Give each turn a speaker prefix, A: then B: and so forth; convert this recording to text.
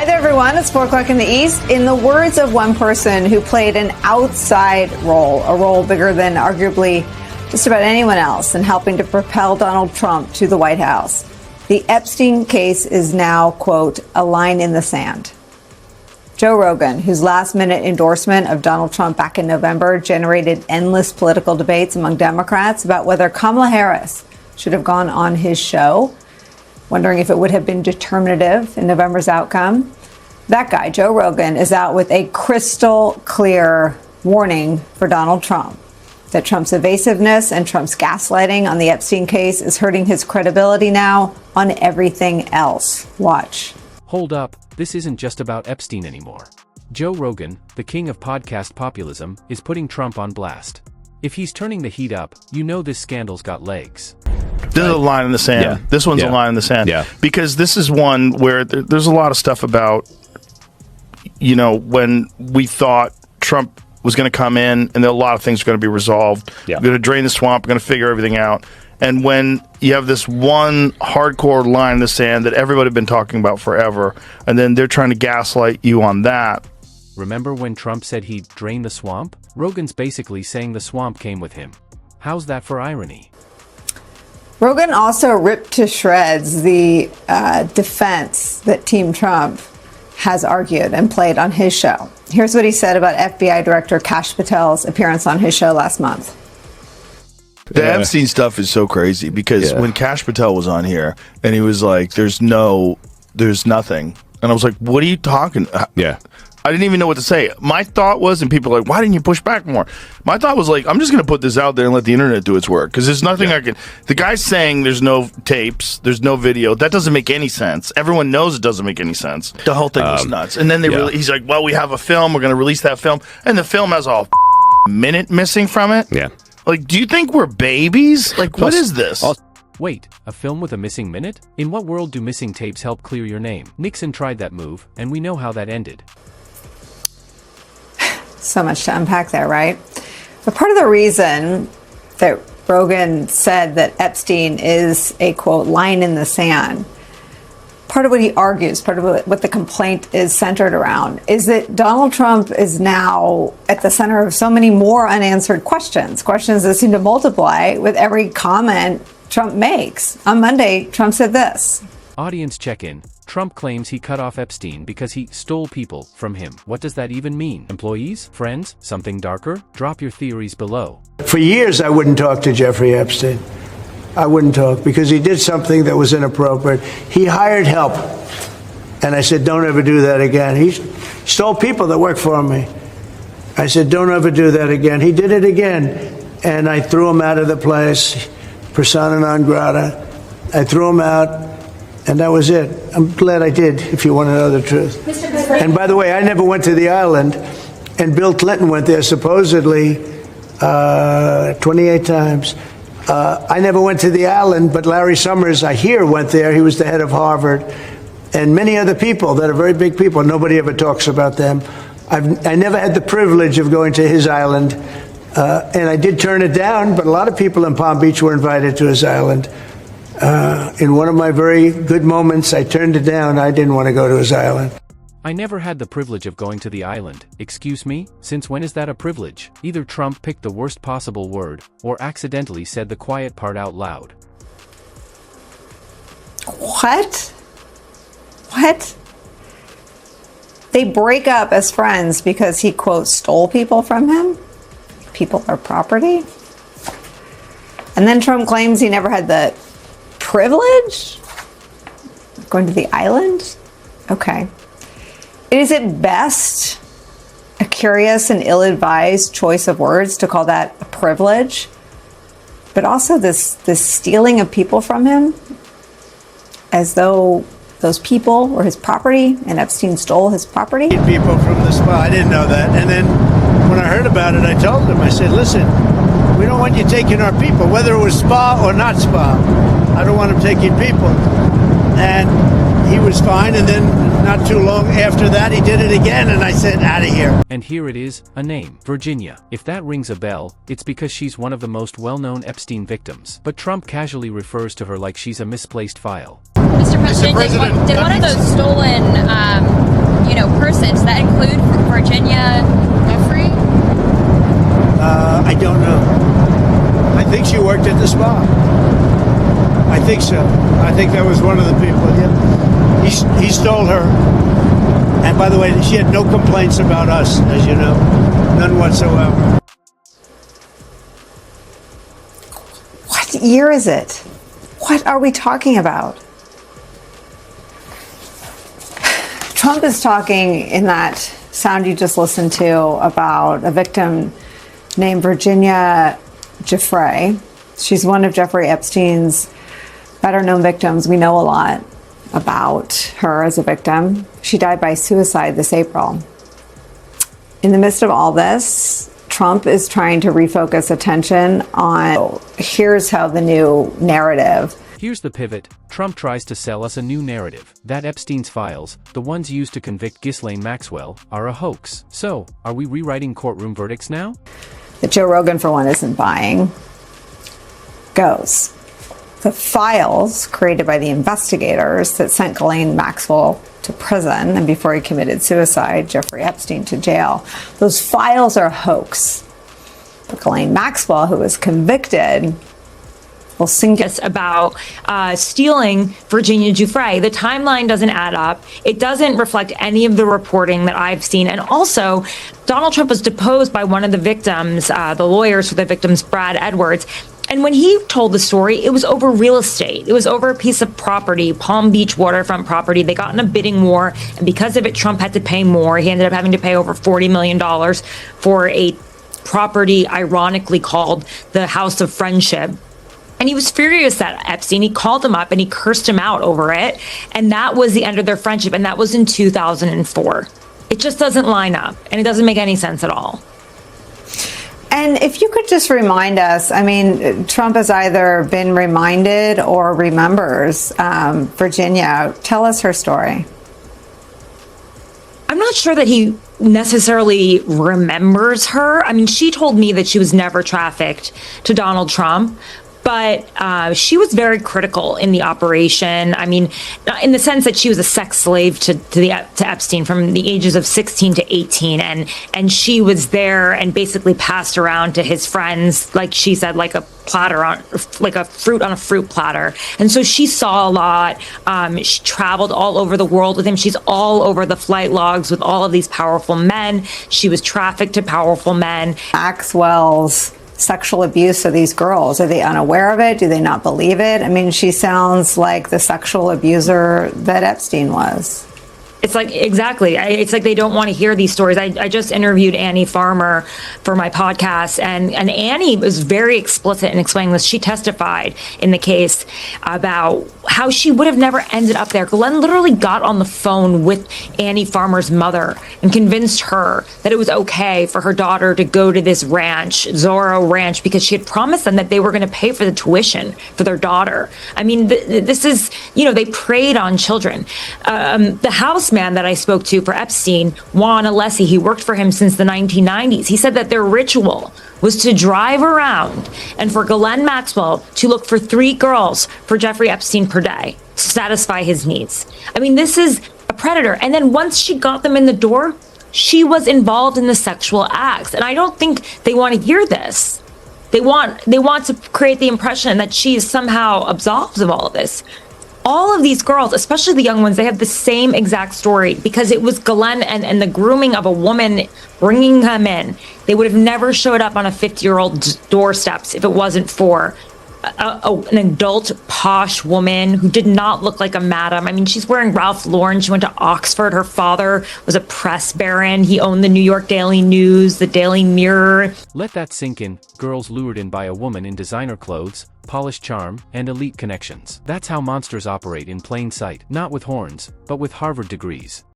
A: Hi there, everyone. It's 4 o'clock in the East. In the words of one person who played an outside role, a role bigger than arguably just about anyone else in helping to propel Donald Trump to the White House, the Epstein case is now, quote, a line in the sand. Joe Rogan, whose last-minute endorsement of Donald Trump back in November generated endless political debates among Democrats about whether Kamala Harris should have gone on his show, wondering if it would have been determinative in November's outcome. That guy, Joe Rogan, is out with a crystal clear warning for Donald Trump that Trump's evasiveness and Trump's gaslighting on the Epstein case is hurting his credibility now on everything else. Watch.
B: Hold up, this isn't just about Epstein anymore. Joe Rogan, the king of podcast populism, is putting Trump on blast. If he's turning the heat up, you know this scandal's got legs.
C: This is a line in the sand.
D: Yeah.
C: This one's a line in the sand.
D: Yeah.
C: Because this is one where there's a lot of stuff about, you know, when we thought Trump was going to come in and a lot of things are going to be resolved.
D: Yeah.
C: We're going to drain the swamp. We're going to figure everything out. And when you have this one hardcore line in the sand that everybody had been talking about forever, and then they're trying to gaslight you on that.
B: Remember when Trump said he'd drain the swamp? Rogan's basically saying the swamp came with him. How's that for irony?
A: Rogan also ripped to shreds the defense that Team Trump has argued and played on his show. Here's what he said about FBI Director Kash Patel's appearance on his show last month.
E: The Epstein stuff is so crazy because when Kash Patel was on here and he was like, there's nothing. And I was like, what are you talking?
D: Yeah.
E: I didn't even know what to say. My thought was, and people are like, why didn't you push back more? My thought was like, I'm just going to put this out there and let the internet do its work. Because there's nothing I can. The guy's saying there's no tapes, there's no video. That doesn't make any sense. Everyone knows it doesn't make any sense. The whole thing was nuts. And then he's like, well, we have a film. We're going to release that film. And the film has a minute missing from it.
D: Yeah.
E: Like, do you think we're babies? Like, what is this?
B: Wait, a film with a missing minute? In what world do missing tapes help clear your name? Nixon tried that move, and we know how that ended.
A: So much to unpack there, right? But part of the reason that Rogan said that Epstein is a, quote, line in the sand, part of what he argues, part of what the complaint is centered around, is that Donald Trump is now at the center of so many more unanswered questions that seem to multiply with every comment Trump makes. On Monday, Trump said this.
B: Audience check-in. Trump claims he cut off Epstein because he stole people from him. What does that even mean? Employees? Friends? Something darker? Drop your theories below.
F: For years, I wouldn't talk to Jeffrey Epstein. I wouldn't talk because he did something that was inappropriate. He hired help. And I said, don't ever do that again. He stole people that worked for me. I said, don't ever do that again. He did it again. And I threw him out of the place, persona non grata. I threw him out. And that was it. I'm glad I did, if you want to know the truth. And by the way, I never went to the island, and Bill Clinton went there supposedly 28 times. I never went to the island, but Larry Summers, I hear, went there. He was the head of Harvard. And many other people that are very big people. Nobody ever talks about them. I never had the privilege of going to his island. And I did turn it down, but a lot of people in Palm Beach were invited to his island. In one of my very good moments, I turned it down. I didn't want to go to his island.
B: I never had the privilege of going to the island. Excuse me? Since when is that a privilege? Either Trump picked the worst possible word, or accidentally said the quiet part out loud.
A: What? They break up as friends because he, quote, stole people from him? People are property? And then Trump claims he never had the privilege? Going to the island? Okay. Is it best a curious and ill-advised choice of words to call that a privilege? But also this stealing of people from him as though those people were his property and Epstein stole his property?
F: People from the spa. I didn't know that. And then when I heard about it, I told him, I said, listen, we don't want you taking our people, whether it was spa or not spa. I don't want him taking people. And he was fine. And then not too long after that, he did it again. And I said, out of here.
B: And here it is, a name, Virginia. If that rings a bell, it's because she's one of the most well-known Epstein victims. But Trump casually refers to her like she's a misplaced file.
G: Mr. President, did one of those stolen
F: the spa. I think so. I think that was one of the people. Yeah. He stole her. And by the way, she had no complaints about us, as you know. None whatsoever.
A: What year is it? What are we talking about? Trump is talking in that sound you just listened to about a victim named Virginia Giuffre. She's one of Jeffrey Epstein's better known victims. We know a lot about her as a victim. She died by suicide this April. In the midst of all this, Trump is trying to refocus attention on here's how the new narrative.
B: Here's the pivot. Trump tries to sell us a new narrative, that Epstein's files, the ones used to convict Ghislaine Maxwell, are a hoax. So, are we rewriting courtroom verdicts now?
A: That Joe Rogan, for one, isn't buying, goes. The files created by the investigators that sent Ghislaine Maxwell to prison and before he committed suicide, Jeffrey Epstein to jail, those files are a hoax. But Ghislaine Maxwell, who was convicted, will sing
D: us about stealing Virginia Giuffre. The timeline doesn't add up. It doesn't reflect any of the reporting that I've seen. And also, Donald Trump was deposed by one of the victims, the lawyers for the victims, Brad Edwards. And when he told the story, it was over real estate. It was over a piece of property, Palm Beach waterfront property. They got in a bidding war. And because of it, Trump had to pay more. He ended up having to pay over $40 million for a property ironically called the House of Friendship. And he was furious at Epstein. He called him up and he cursed him out over it. And that was the end of their friendship. And that was in 2004. It just doesn't line up. And it doesn't make any sense at all.
A: And if you could just remind us, I mean, Trump has either been reminded or remembers Virginia. Tell us her story.
D: I'm not sure that he necessarily remembers her. I mean, she told me that she was never trafficked to Donald Trump. But she was very critical in the operation. I mean, in the sense that she was a sex slave to Epstein from the ages of 16 to 18. And she was there and basically passed around to his friends, like she said, like a platter like a fruit on a fruit platter. And so she saw a lot. She traveled all over the world with him. She's all over the flight logs with all of these powerful men. She was trafficked to powerful men.
A: Maxwell's sexual abuse of these girls, are they unaware of it? Do they not believe it? I mean, she sounds like the sexual abuser that Epstein was.
D: It's like, exactly. It's like they don't want to hear these stories. I just interviewed Annie Farmer for my podcast, and Annie was very explicit in explaining this. She testified in the case about how she would have never ended up there. Glenn literally got on the phone with Annie Farmer's mother and convinced her that it was okay for her daughter to go to this ranch, Zorro Ranch, because she had promised them that they were going to pay for the tuition for their daughter. I mean, this is, they preyed on children. The houseman that I spoke to for Epstein, Juan Alessi, he worked for him since the 1990s. He said that their ritual was to drive around and for Ghislaine Maxwell to look for 3 girls for Jeffrey Epstein per day to satisfy his needs. I mean, this is a predator. And then once she got them in the door, she was involved in the sexual acts. And I don't think they want to hear this. They want to create the impression that she is somehow absolved of all of this. All of these girls, especially the young ones, they have the same exact story because it was Ghislaine and the grooming of a woman bringing them in. They would have never showed up on a 50-year-old's doorsteps if it wasn't for an adult, posh woman who did not look like a madam. I mean, she's wearing Ralph Lauren. She went to Oxford. Her father was a press baron. He owned the New York Daily News, the Daily Mirror.
B: Let that sink in. Girls lured in by a woman in designer clothes, polished charm, and elite connections. That's how monsters operate in plain sight, not with horns, but with Harvard degrees.